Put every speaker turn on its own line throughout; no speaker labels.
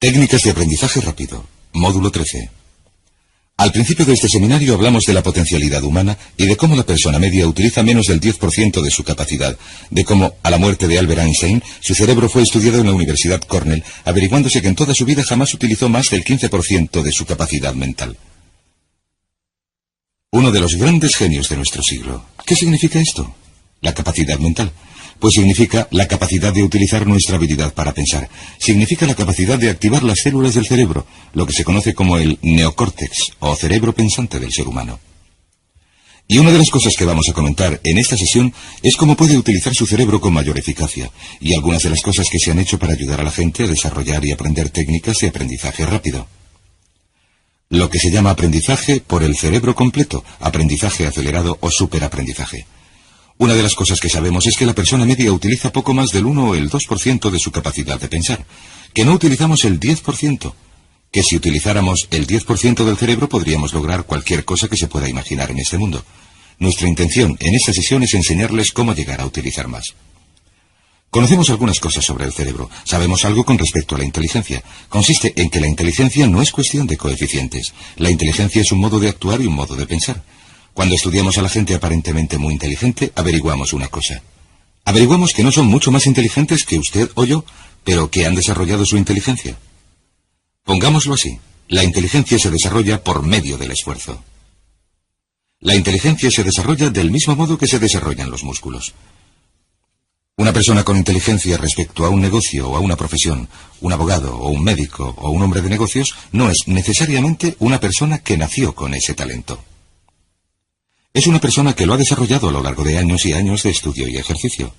Técnicas de aprendizaje rápido, módulo 13. Al principio de este seminario hablamos de la potencialidad humana y de cómo la persona media utiliza menos del 10% de su capacidad, de cómo, a la muerte de Albert Einstein, su cerebro fue estudiado en la Universidad Cornell, averiguándose que en toda su vida jamás utilizó más del 15% de su capacidad mental. Uno de los grandes genios de nuestro siglo. ¿Qué significa esto? La capacidad mental. Pues significa la capacidad de utilizar nuestra habilidad para pensar. Significa la capacidad de activar las células del cerebro, lo que se conoce como el neocórtex, o cerebro pensante del ser humano. Y una de las cosas que vamos a comentar en esta sesión es cómo puede utilizar su cerebro con mayor eficacia, y algunas de las cosas que se han hecho para ayudar a la gente a desarrollar y aprender técnicas de aprendizaje rápido. Lo que se llama aprendizaje por el cerebro completo, aprendizaje acelerado o superaprendizaje. Una de las cosas que sabemos es que la persona media utiliza poco más del 1 o el 2% de su capacidad de pensar, que no utilizamos el 10%, que si utilizáramos el 10% del cerebro podríamos lograr cualquier cosa que se pueda imaginar en este mundo. Nuestra intención en esta sesión es enseñarles cómo llegar a utilizar más. Conocemos algunas cosas sobre el cerebro. Sabemos algo con respecto a la inteligencia. Consiste en que la inteligencia no es cuestión de coeficientes. La inteligencia es un modo de actuar y un modo de pensar. Cuando estudiamos a la gente aparentemente muy inteligente, averiguamos una cosa. Averiguamos que no son mucho más inteligentes que usted o yo, pero que han desarrollado su inteligencia. Pongámoslo así, la inteligencia se desarrolla por medio del esfuerzo. La inteligencia se desarrolla del mismo modo que se desarrollan los músculos. Una persona con inteligencia respecto a un negocio o a una profesión, un abogado o un médico o un hombre de negocios, no es necesariamente una persona que nació con ese talento. Es una persona que lo ha desarrollado a lo largo de años y años de estudio y ejercicio.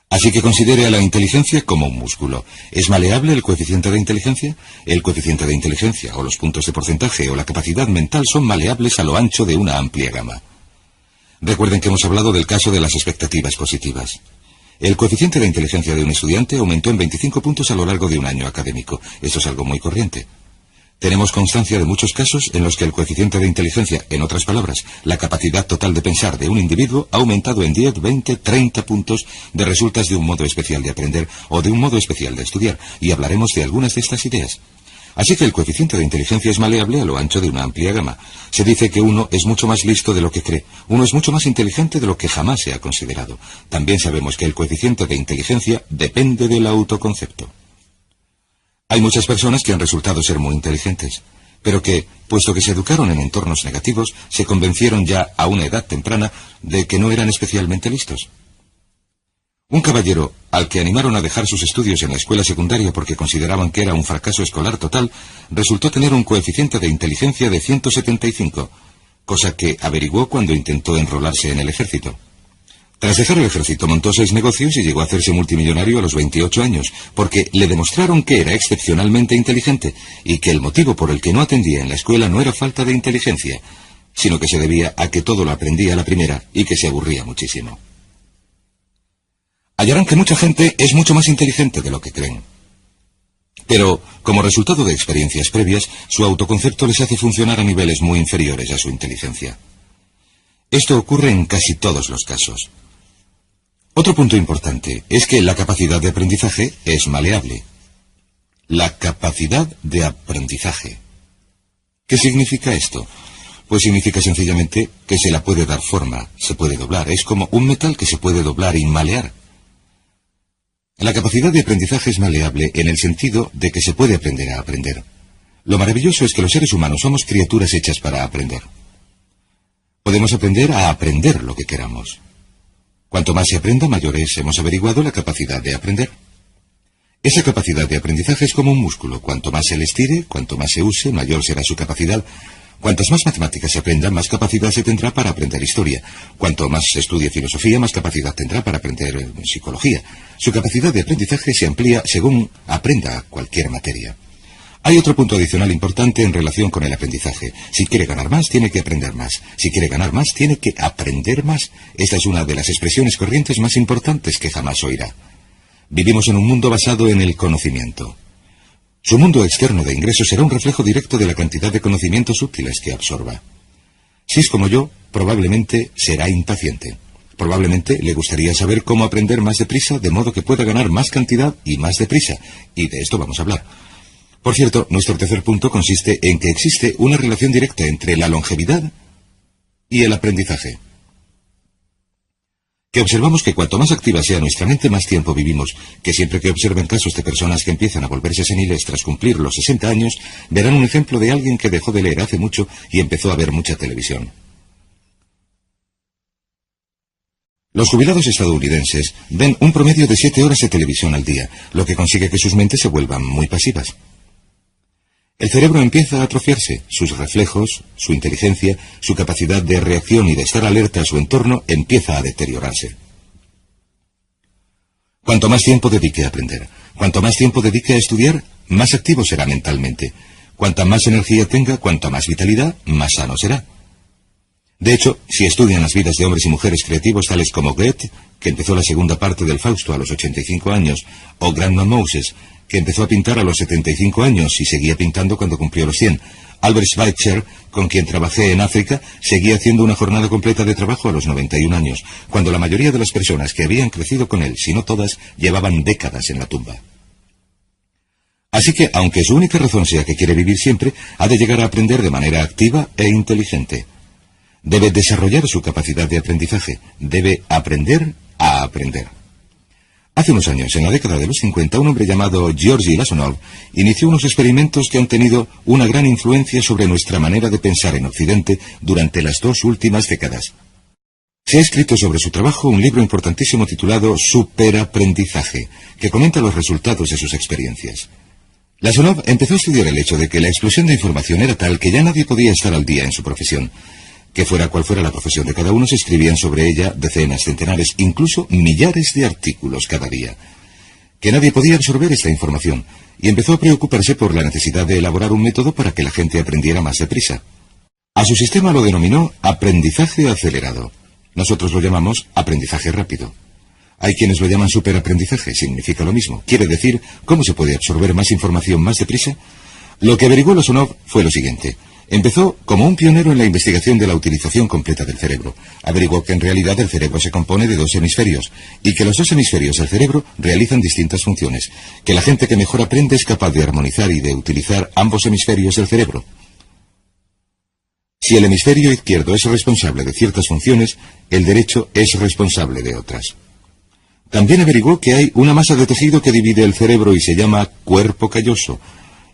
Así que considere a la inteligencia como un músculo. ¿Es maleable el coeficiente de inteligencia? El coeficiente de inteligencia, o los puntos de porcentaje, o la capacidad mental son maleables a lo ancho de una amplia gama. Recuerden que hemos hablado del caso de las expectativas positivas. El coeficiente de inteligencia de un estudiante aumentó en 25 puntos a lo largo de un año académico. Esto es algo muy corriente. Tenemos constancia de muchos casos en los que el coeficiente de inteligencia, en otras palabras, la capacidad total de pensar de un individuo, ha aumentado en 10, 20, 30 puntos de resultas de un modo especial de aprender o de un modo especial de estudiar, y hablaremos de algunas de estas ideas. Así que el coeficiente de inteligencia es maleable a lo ancho de una amplia gama. Se dice que uno es mucho más listo de lo que cree, uno es mucho más inteligente de lo que jamás se ha considerado. También sabemos que el coeficiente de inteligencia depende del autoconcepto. Hay muchas personas que han resultado ser muy inteligentes, pero que, puesto que se educaron en entornos negativos, se convencieron ya a una edad temprana de que no eran especialmente listos. Un caballero, al que animaron a dejar sus estudios en la escuela secundaria porque consideraban que era un fracaso escolar total, resultó tener un coeficiente de inteligencia de 175, cosa que averiguó cuando intentó enrolarse en el ejército. Tras dejar el ejército montó 6 negocios y llegó a hacerse multimillonario a los 28 años, porque le demostraron que era excepcionalmente inteligente y que el motivo por el que no atendía en la escuela no era falta de inteligencia, sino que se debía a que todo lo aprendía a la primera y que se aburría muchísimo. Hallarán que mucha gente es mucho más inteligente de lo que creen. Pero, como resultado de experiencias previas, su autoconcepto les hace funcionar a niveles muy inferiores a su inteligencia. Esto ocurre en casi todos los casos. Otro punto importante es que la capacidad de aprendizaje es maleable. La capacidad de aprendizaje. ¿Qué significa esto? Pues significa sencillamente que se la puede dar forma, se puede doblar. Es como un metal que se puede doblar y malear. La capacidad de aprendizaje es maleable en el sentido de que se puede aprender a aprender. Lo maravilloso es que los seres humanos somos criaturas hechas para aprender. Podemos aprender a aprender lo que queramos. Cuanto más se aprenda, mayor es, hemos averiguado, la capacidad de aprender. Esa capacidad de aprendizaje es como un músculo. Cuanto más se le estire, cuanto más se use, mayor será su capacidad. Cuantas más matemáticas se aprendan, más capacidad se tendrá para aprender historia. Cuanto más se estudie filosofía, más capacidad tendrá para aprender psicología. Su capacidad de aprendizaje se amplía según aprenda cualquier materia. Hay otro punto adicional importante en relación con el aprendizaje. Si quiere ganar más, tiene que aprender más. Si quiere ganar más, tiene que aprender más. Esta es una de las expresiones corrientes más importantes que jamás oirá. Vivimos en un mundo basado en el conocimiento. Su mundo externo de ingresos será un reflejo directo de la cantidad de conocimientos útiles que absorba. Si es como yo, probablemente será impaciente. Probablemente le gustaría saber cómo aprender más deprisa, de modo que pueda ganar más cantidad y más deprisa. Y de esto vamos a hablar. Por cierto, nuestro tercer punto consiste en que existe una relación directa entre la longevidad y el aprendizaje. Que observamos que cuanto más activa sea nuestra mente, más tiempo vivimos, que siempre que observen casos de personas que empiezan a volverse seniles tras cumplir los 60 años, verán un ejemplo de alguien que dejó de leer hace mucho y empezó a ver mucha televisión. Los jubilados estadounidenses ven un promedio de 7 horas de televisión al día, lo que consigue que sus mentes se vuelvan muy pasivas. El cerebro empieza a atrofiarse, sus reflejos, su inteligencia, su capacidad de reacción y de estar alerta a su entorno empieza a deteriorarse. Cuanto más tiempo dedique a aprender, cuanto más tiempo dedique a estudiar, más activo será mentalmente. Cuanta más energía tenga, cuanta más vitalidad, más sano será. De hecho, si estudian las vidas de hombres y mujeres creativos tales como Goethe, que empezó la segunda parte del Fausto a los 85 años, o Grandman Moses, que empezó a pintar a los 75 años y seguía pintando cuando cumplió los 100. Albert Schweitzer, con quien trabajé en África, seguía haciendo una jornada completa de trabajo a los 91 años, cuando la mayoría de las personas que habían crecido con él, si no todas, llevaban décadas en la tumba. Así que, aunque su única razón sea que quiere vivir siempre, ha de llegar a aprender de manera activa e inteligente. Debe desarrollar su capacidad de aprendizaje. Debe aprender a aprender. Hace unos años, en la década de los 50, un hombre llamado Georgi Lasonov inició unos experimentos que han tenido una gran influencia sobre nuestra manera de pensar en Occidente durante las 2 últimas décadas. Se ha escrito sobre su trabajo un libro importantísimo titulado Superaprendizaje, que comenta los resultados de sus experiencias. Lasonov empezó a estudiar el hecho de que la explosión de información era tal que ya nadie podía estar al día en su profesión. Que fuera cual fuera la profesión de cada uno, se escribían sobre ella decenas, centenares, incluso millares de artículos cada día. Que nadie podía absorber esta información, y empezó a preocuparse por la necesidad de elaborar un método para que la gente aprendiera más deprisa. A su sistema lo denominó aprendizaje acelerado. Nosotros lo llamamos aprendizaje rápido. Hay quienes lo llaman superaprendizaje, significa lo mismo. Quiere decir, ¿cómo se puede absorber más información más deprisa? Lo que averiguó Lasonov fue lo siguiente. Empezó como un pionero en la investigación de la utilización completa del cerebro. Averiguó que en realidad el cerebro se compone de 2 hemisferios, y que los 2 hemisferios del cerebro realizan distintas funciones, que la gente que mejor aprende es capaz de armonizar y de utilizar ambos hemisferios del cerebro. Si el hemisferio izquierdo es responsable de ciertas funciones, el derecho es responsable de otras. También averiguó que hay una masa de tejido que divide el cerebro y se llama cuerpo calloso,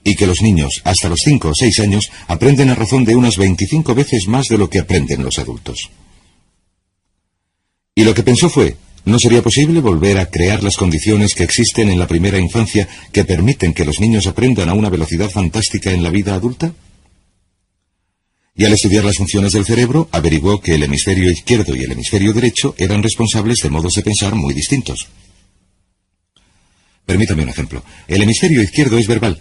y que los niños, hasta los 5 o 6 años, aprenden a razón de unas 25 veces más de lo que aprenden los adultos. Y lo que pensó fue, ¿no sería posible volver a crear las condiciones que existen en la primera infancia que permiten que los niños aprendan a una velocidad fantástica en la vida adulta? Y al estudiar las funciones del cerebro, averiguó que el hemisferio izquierdo y el hemisferio derecho eran responsables de modos de pensar muy distintos. Permítame un ejemplo. El hemisferio izquierdo es verbal.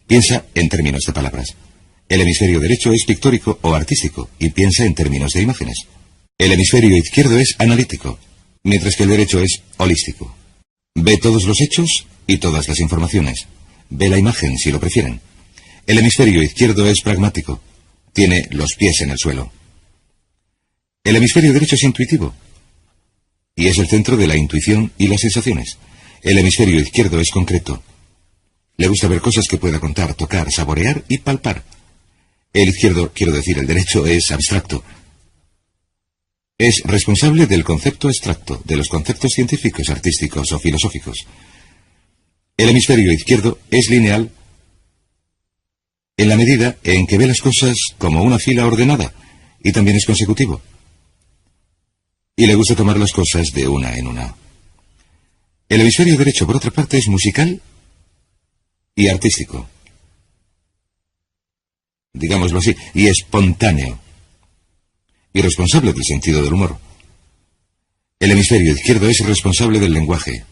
Piensa en términos de palabras. El hemisferio derecho es pictórico o artístico y piensa en términos de imágenes. El hemisferio izquierdo es analítico, mientras que el derecho es holístico. Ve todos los hechos y todas las informaciones. Ve la imagen si lo prefieren. El hemisferio izquierdo es pragmático. Tiene los pies en el suelo. El hemisferio derecho es intuitivo y es el centro de la intuición y las sensaciones. El hemisferio izquierdo es concreto. Le gusta ver cosas que pueda contar, tocar, saborear y palpar. El izquierdo, quiero decir, el derecho, es abstracto. Es responsable del concepto abstracto, de los conceptos científicos, artísticos o filosóficos. El hemisferio izquierdo es lineal en la medida en que ve las cosas como una fila ordenada, y también es consecutivo. Y le gusta tomar las cosas de una en una. El hemisferio derecho, por otra parte, es musical y artístico, digámoslo así, y espontáneo, y responsable del sentido del humor. El hemisferio izquierdo es responsable del lenguaje,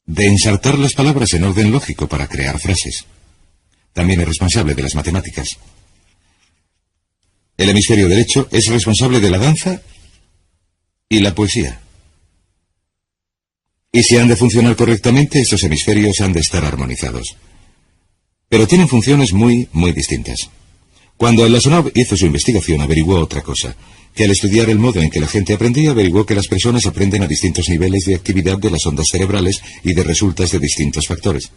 de ensartar las palabras en orden lógico para crear frases. También es responsable de las matemáticas. El hemisferio derecho es responsable de la danza y la poesía. Y si han de funcionar correctamente, estos hemisferios han de estar armonizados. Pero tienen funciones muy distintas. Cuando Lasonov hizo su investigación, averiguó otra cosa, que al estudiar el modo en que la gente aprendía, averiguó que las personas aprenden a distintos niveles de actividad de las ondas cerebrales y de resultas de distintos factores.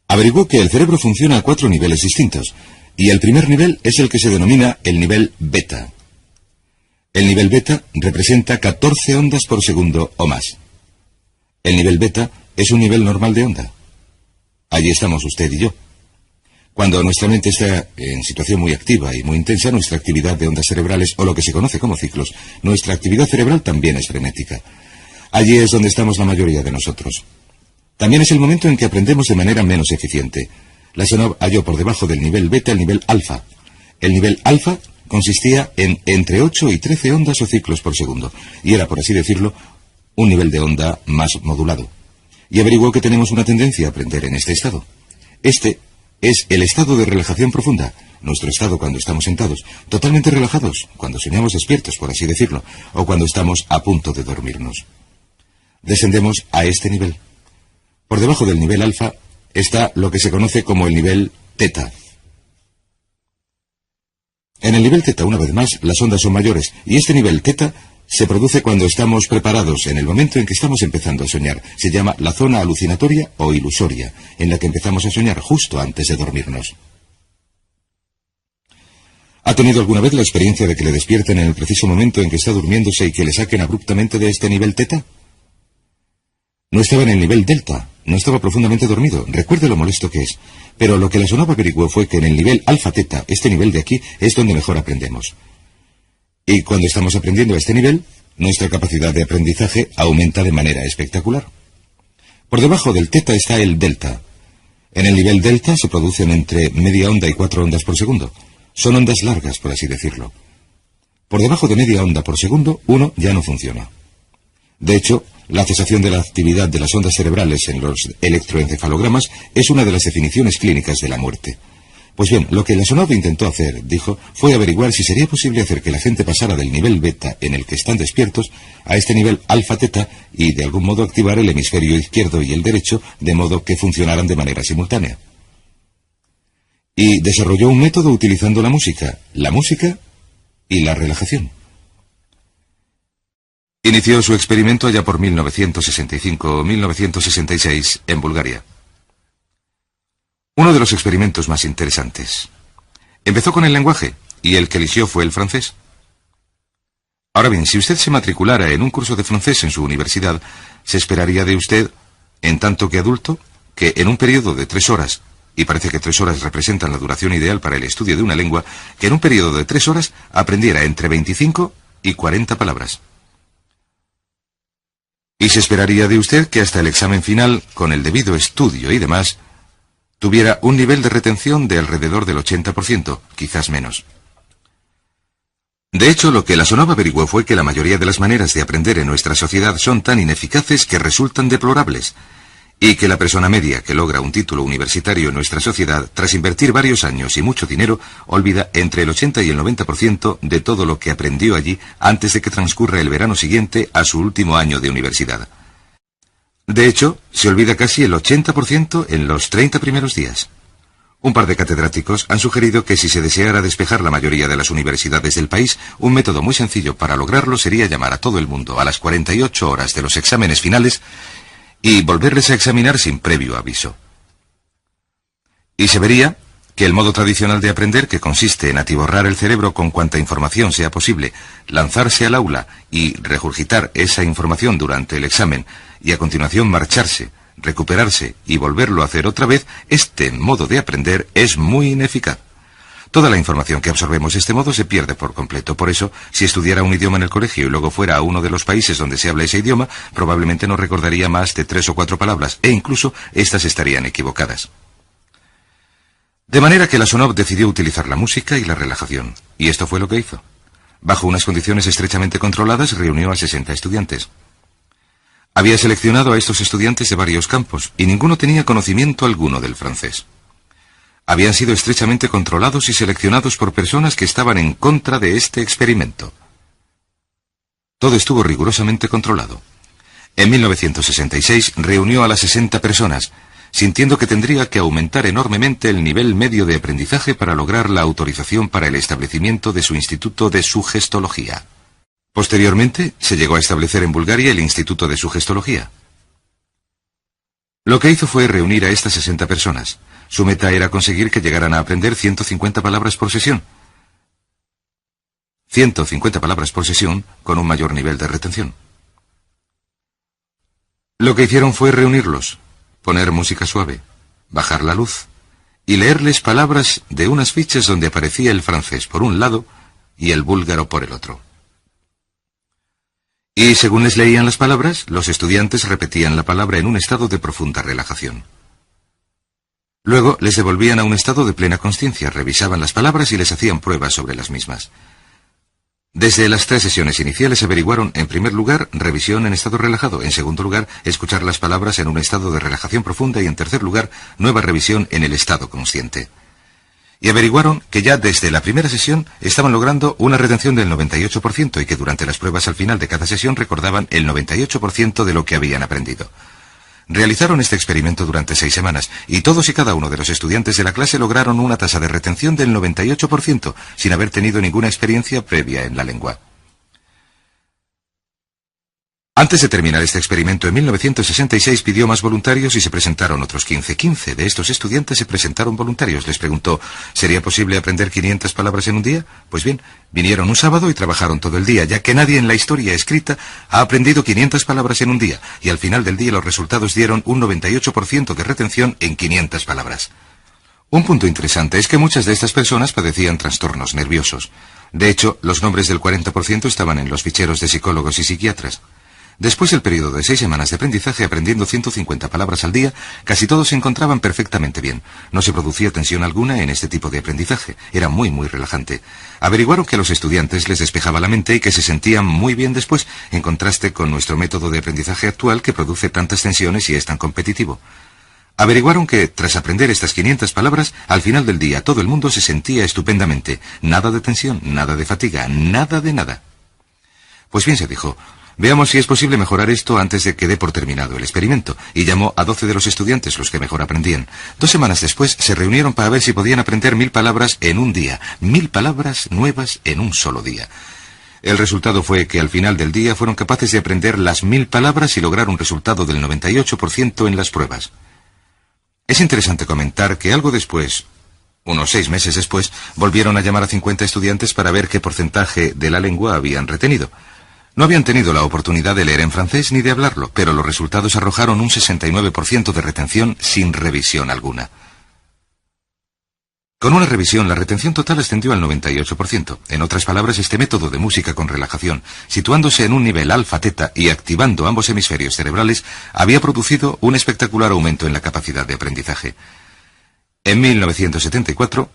Averiguó que el cerebro funciona a 4 niveles distintos, y el primer nivel es el que se denomina el nivel beta. El nivel beta representa 14 ondas por segundo o más. El nivel beta es un nivel normal de onda. Allí estamos usted y yo. Cuando nuestra mente está en situación muy activa y muy intensa, nuestra actividad de ondas cerebrales, o lo que se conoce como ciclos, nuestra actividad cerebral también es frenética. Allí es donde estamos la mayoría de nosotros. También es el momento en que aprendemos de manera menos eficiente. Lasonov halló por debajo del nivel beta el nivel alfa. El nivel alfa consistía en entre 8 y 13 ondas o ciclos por segundo, y era, por así decirlo, un nivel de onda más modulado. Y averiguó que tenemos una tendencia a aprender en este estado. Este es el estado de relajación profunda, nuestro estado cuando estamos sentados, totalmente relajados, cuando soñamos despiertos, por así decirlo, o cuando estamos a punto de dormirnos. Descendemos a este nivel. Por debajo del nivel alfa está lo que se conoce como el nivel teta. En el nivel teta, una vez más, las ondas son mayores, y este nivel teta se produce cuando estamos preparados, en el momento en que estamos empezando a soñar. Se llama la zona alucinatoria o ilusoria, en la que empezamos a soñar justo antes de dormirnos. ¿Ha tenido alguna vez la experiencia de que le despierten en el preciso momento en que está durmiéndose y que le saquen abruptamente de este nivel teta? No estaba en el nivel delta, no estaba profundamente dormido, recuerde lo molesto que es. Pero lo que Lasonov averiguó fue que en el nivel alfa teta, este nivel de aquí, es donde mejor aprendemos. Y cuando estamos aprendiendo a este nivel, nuestra capacidad de aprendizaje aumenta de manera espectacular. Por debajo del teta está el delta. En el nivel delta se producen entre media onda y 4 ondas por segundo. Son ondas largas, por así decirlo. Por debajo de media onda por segundo, uno ya no funciona. De hecho, la cesación de la actividad de las ondas cerebrales en los electroencefalogramas es una de las definiciones clínicas de la muerte. Pues bien, lo que Lasonov intentó hacer, dijo, fue averiguar si sería posible hacer que la gente pasara del nivel beta en el que están despiertos a este nivel alfa-teta y de algún modo activar el hemisferio izquierdo y el derecho de modo que funcionaran de manera simultánea. Y desarrolló un método utilizando la música y la relajación. Inició su experimento allá por 1965 o 1966 en Bulgaria. Uno de los experimentos más interesantes. Empezó con el lenguaje, y el que eligió fue el francés. Ahora bien, si usted se matriculara en un curso de francés en su universidad, se esperaría de usted, en tanto que adulto, que en un periodo de 3 horas, y parece que 3 horas representan la duración ideal para el estudio de una lengua, que en un periodo de 3 horas aprendiera entre 25 y 40 palabras. Y se esperaría de usted que hasta el examen final, con el debido estudio y demás, tuviera un nivel de retención de alrededor del 80%, quizás menos. De hecho, lo que Lasonov averiguó fue que la mayoría de las maneras de aprender en nuestra sociedad son tan ineficaces que resultan deplorables, y que la persona media que logra un título universitario en nuestra sociedad, tras invertir varios años y mucho dinero, olvida entre el 80 y el 90% de todo lo que aprendió allí antes de que transcurra el verano siguiente a su último año de universidad. De hecho, se olvida casi el 80% en los 30 primeros días. Un par de catedráticos han sugerido que si se deseara despejar la mayoría de las universidades del país, un método muy sencillo para lograrlo sería llamar a todo el mundo a las 48 horas de los exámenes finales y volverles a examinar sin previo aviso. Y se vería que el modo tradicional de aprender, que consiste en atiborrar el cerebro con cuanta información sea posible, lanzarse al aula y regurgitar esa información durante el examen, y a continuación marcharse, recuperarse y volverlo a hacer otra vez, este modo de aprender es muy ineficaz. Toda la información que absorbemos de este modo se pierde por completo. Por eso, si estudiara un idioma en el colegio y luego fuera a uno de los países donde se habla ese idioma, probablemente no recordaría más de 3 o 4 palabras, e incluso estas estarían equivocadas. De manera que Lasonov decidió utilizar la música y la relajación, y esto fue lo que hizo. Bajo unas condiciones estrechamente controladas, reunió a 60 estudiantes. Había seleccionado a estos estudiantes de varios campos, y ninguno tenía conocimiento alguno del francés. Habían sido estrechamente controlados y seleccionados por personas que estaban en contra de este experimento. Todo estuvo rigurosamente controlado. En 1966 reunió a las 60 personas, sintiendo que tendría que aumentar enormemente el nivel medio de aprendizaje para lograr la autorización para el establecimiento de su Instituto de Sugestología. Posteriormente, se llegó a establecer en Bulgaria el Instituto de Sugestología. Lo que hizo fue reunir a estas 60 personas. Su meta era conseguir que llegaran a aprender 150 palabras por sesión. 150 palabras por sesión con un mayor nivel de retención. Lo que hicieron fue reunirlos, poner música suave, bajar la luz y leerles palabras de unas fichas donde aparecía el francés por un lado y el búlgaro por el otro. Y según les leían las palabras, los estudiantes repetían la palabra en un estado de profunda relajación. Luego les devolvían a un estado de plena consciencia, revisaban las palabras y les hacían pruebas sobre las mismas. Desde las 3 sesiones iniciales averiguaron, en primer lugar, revisión en estado relajado, en segundo lugar, escuchar las palabras en un estado de relajación profunda y en tercer lugar, nueva revisión en el estado consciente. Y averiguaron que ya desde la primera sesión estaban logrando una retención del 98% y que durante las pruebas al final de cada sesión recordaban el 98% de lo que habían aprendido. Realizaron este experimento durante 6 semanas y todos y cada uno de los estudiantes de la clase lograron una tasa de retención del 98% sin haber tenido ninguna experiencia previa en la lengua. Antes de terminar este experimento, en 1966 pidió más voluntarios y se presentaron otros 15. 15 de estos estudiantes se presentaron voluntarios. Les preguntó, ¿sería posible aprender 500 palabras en un día? Pues bien, vinieron un sábado y trabajaron todo el día, ya que nadie en la historia escrita ha aprendido 500 palabras en un día, y al final del día los resultados dieron un 98% de retención en 500 palabras. Un punto interesante es que muchas de estas personas padecían trastornos nerviosos. De hecho, los nombres del 40% estaban en los ficheros de psicólogos y psiquiatras. Después del periodo de 6 semanas de aprendizaje aprendiendo 150 palabras al día, casi todos se encontraban perfectamente bien. No se producía tensión alguna en este tipo de aprendizaje. Era muy relajante. Averiguaron que a los estudiantes les despejaba la mente y que se sentían muy bien después, en contraste con nuestro método de aprendizaje actual que produce tantas tensiones y es tan competitivo. Averiguaron que, tras aprender estas 500 palabras, al final del día todo el mundo se sentía estupendamente. Nada de tensión, nada de fatiga, nada de nada. Pues bien, se dijo, veamos si es posible mejorar esto antes de que dé por terminado el experimento, y llamó a 12 de los estudiantes, los que mejor aprendían. 2 semanas después se reunieron para ver si podían aprender 1000 palabras en un día, 1000 palabras nuevas en un solo día. El resultado fue que al final del día fueron capaces de aprender las 1000 palabras y lograr un resultado del 98% en las pruebas. Es interesante comentar que algo después, unos 6 meses después, volvieron a llamar a 50 estudiantes para ver qué porcentaje de la lengua habían retenido. No habían tenido la oportunidad de leer en francés ni de hablarlo, pero los resultados arrojaron un 69% de retención sin revisión alguna. Con una revisión, la retención total ascendió al 98%. En otras palabras, este método de música con relajación, situándose en un nivel alfa-teta y activando ambos hemisferios cerebrales, había producido un espectacular aumento en la capacidad de aprendizaje. En 1974,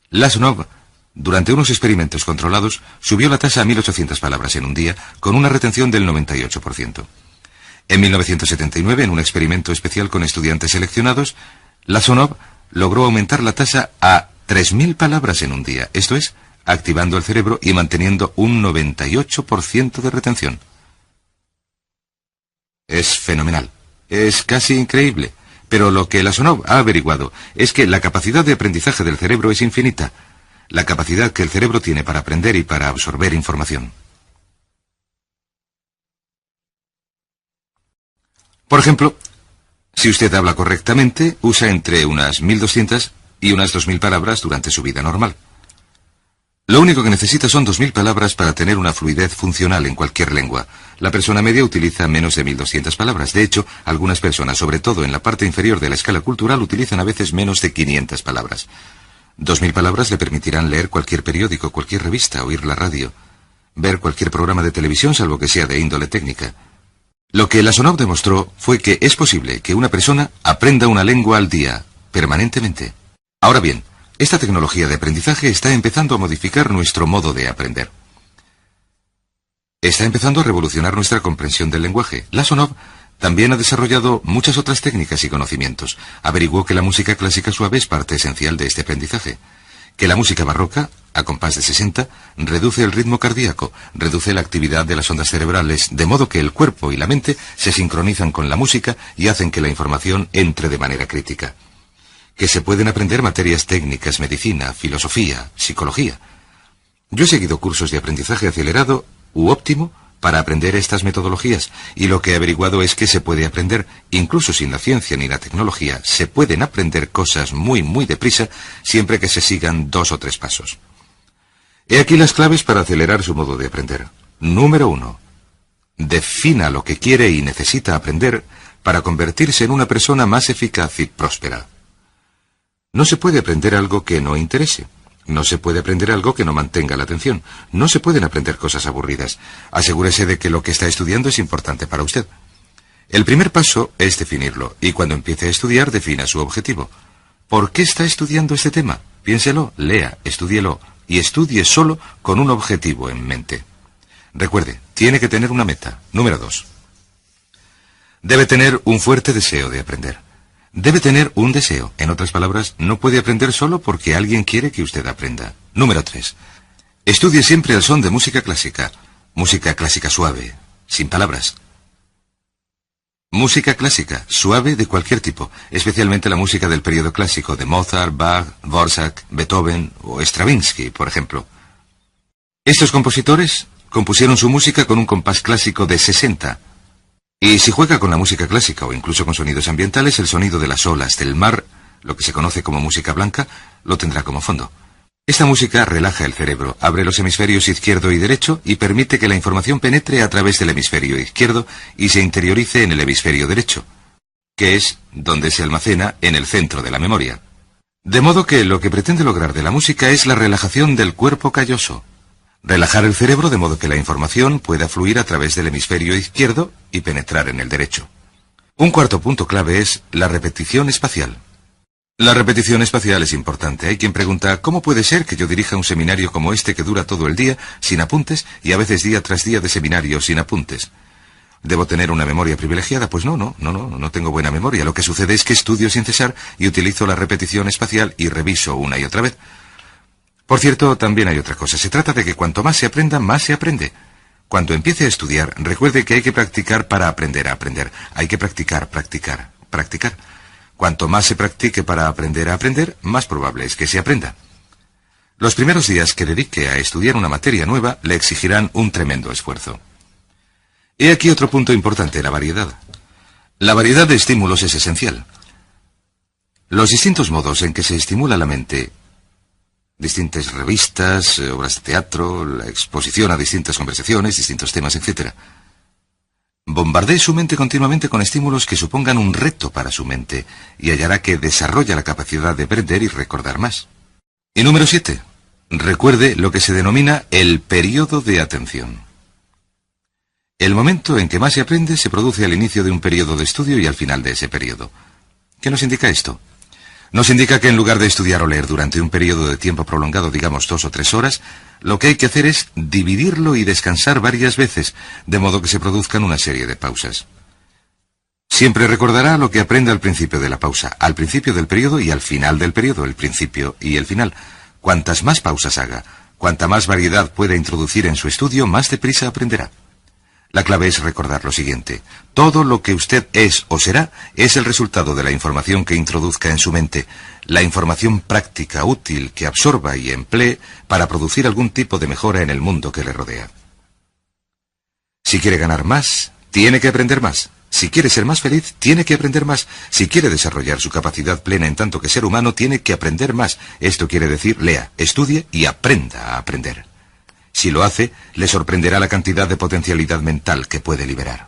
Lasonov, durante unos experimentos controlados, subió la tasa a 1800 palabras en un día, con una retención del 98%. En 1979, en un experimento especial con estudiantes seleccionados, Lasonov logró aumentar la tasa a 3000 palabras en un día, esto es, activando el cerebro y manteniendo un 98% de retención. Es fenomenal, es casi increíble, pero lo que Lasonov ha averiguado es que la capacidad de aprendizaje del cerebro es infinita, la capacidad que el cerebro tiene para aprender y para absorber información. Por ejemplo, si usted habla correctamente, usa entre unas 1200 y unas 2000 palabras durante su vida normal. Lo único que necesita son 2000 palabras para tener una fluidez funcional en cualquier lengua. La persona media utiliza menos de 1200 palabras. De hecho, algunas personas, sobre todo en la parte inferior de la escala cultural, utilizan a veces menos de 500 palabras. 2000 palabras le permitirán leer cualquier periódico, cualquier revista, oír la radio, ver cualquier programa de televisión, salvo que sea de índole técnica. Lo que Lasonov demostró fue que es posible que una persona aprenda una lengua al día, permanentemente. Ahora bien, esta tecnología de aprendizaje está empezando a modificar nuestro modo de aprender. Está empezando a revolucionar nuestra comprensión del lenguaje. Lasonov también ha desarrollado muchas otras técnicas y conocimientos. Averiguó que la música clásica suave es parte esencial de este aprendizaje. que la música barroca, a compás de 60, reduce el ritmo cardíaco, reduce la actividad de las ondas cerebrales, de modo que el cuerpo y la mente se sincronizan con la música y hacen que la información entre de manera crítica. Que se pueden aprender materias técnicas, medicina, filosofía, psicología. Yo he seguido cursos de aprendizaje acelerado u óptimo para aprender estas metodologías, y lo que he averiguado es que se puede aprender, incluso sin la ciencia ni la tecnología, se pueden aprender cosas muy deprisa, siempre que se sigan 2 o 3 pasos. He aquí las claves para acelerar su modo de aprender. Número 1. Defina lo que quiere y necesita aprender para convertirse en una persona más eficaz y próspera. No se puede aprender algo que no interese. No se puede aprender algo que no mantenga la atención. No se pueden aprender cosas aburridas. Asegúrese de que lo que está estudiando es importante para usted. El primer paso es definirlo, y cuando empiece a estudiar, defina su objetivo. ¿Por qué está estudiando este tema? Piénselo, lea, estúdielo, y estudie solo con un objetivo en mente. Recuerde, tiene que tener una meta. Número 2. Debe tener un fuerte deseo de aprender. Debe tener un deseo. En otras palabras, no puede aprender solo porque alguien quiere que usted aprenda. Número 3. Estudie siempre al son de música clásica. Música clásica suave, sin palabras. Música clásica, suave de cualquier tipo, especialmente la música del periodo clásico de Mozart, Bach, Dvorak, Beethoven o Stravinsky, por ejemplo. Estos compositores compusieron su música con un compás clásico de 60. Y si juega con la música clásica o incluso con sonidos ambientales, el sonido de las olas del mar, lo que se conoce como música blanca, lo tendrá como fondo. Esta música relaja el cerebro, abre los hemisferios izquierdo y derecho y permite que la información penetre a través del hemisferio izquierdo y se interiorice en el hemisferio derecho, que es donde se almacena en el centro de la memoria. De modo que lo que pretende lograr de la música es la relajación del cuerpo calloso. Relajar el cerebro de modo que la información pueda fluir a través del hemisferio izquierdo y penetrar en el derecho. Un cuarto punto clave es la repetición espacial. La repetición espacial es importante. Hay quien pregunta, ¿cómo puede ser que yo dirija un seminario como este que dura todo el día, sin apuntes, y a veces día tras día de seminario sin apuntes? ¿Debo tener una memoria privilegiada? Pues no tengo buena memoria. Lo que sucede es que estudio sin cesar y utilizo la repetición espacial y reviso una y otra vez. Por cierto, también hay otra cosa. Se trata de que cuanto más se aprenda, más se aprende. Cuando empiece a estudiar, recuerde que hay que practicar para aprender a aprender. Hay que practicar. Cuanto más se practique para aprender a aprender, más probable es que se aprenda. Los primeros días que dedique a estudiar una materia nueva le exigirán un tremendo esfuerzo. He aquí otro punto importante, la variedad. La variedad de estímulos es esencial. Los distintos modos en que se estimula la mente, distintas revistas, obras de teatro, la exposición a distintas conversaciones, distintos temas, etc. Bombardee su mente continuamente con estímulos que supongan un reto para su mente y hallará que desarrolla la capacidad de aprender y recordar más. Y número 7. Recuerde lo que se denomina el periodo de atención. El momento en que más se aprende se produce al inicio de un periodo de estudio y al final de ese periodo. ¿Qué nos indica esto? Nos indica que en lugar de estudiar o leer durante un periodo de tiempo prolongado, digamos 2 o 3 horas, lo que hay que hacer es dividirlo y descansar varias veces, de modo que se produzcan una serie de pausas. Siempre recordará lo que aprende al principio de la pausa, al principio del periodo y al final del periodo, el principio y el final. Cuantas más pausas haga, cuanta más variedad pueda introducir en su estudio, más deprisa aprenderá. La clave es recordar lo siguiente. Todo lo que usted es o será es el resultado de la información que introduzca en su mente, la información práctica, útil, que absorba y emplee para producir algún tipo de mejora en el mundo que le rodea. Si quiere ganar más, tiene que aprender más. Si quiere ser más feliz, tiene que aprender más. Si quiere desarrollar su capacidad plena en tanto que ser humano, tiene que aprender más. Esto quiere decir, lea, estudie y aprenda a aprender. Si lo hace, le sorprenderá la cantidad de potencialidad mental que puede liberar.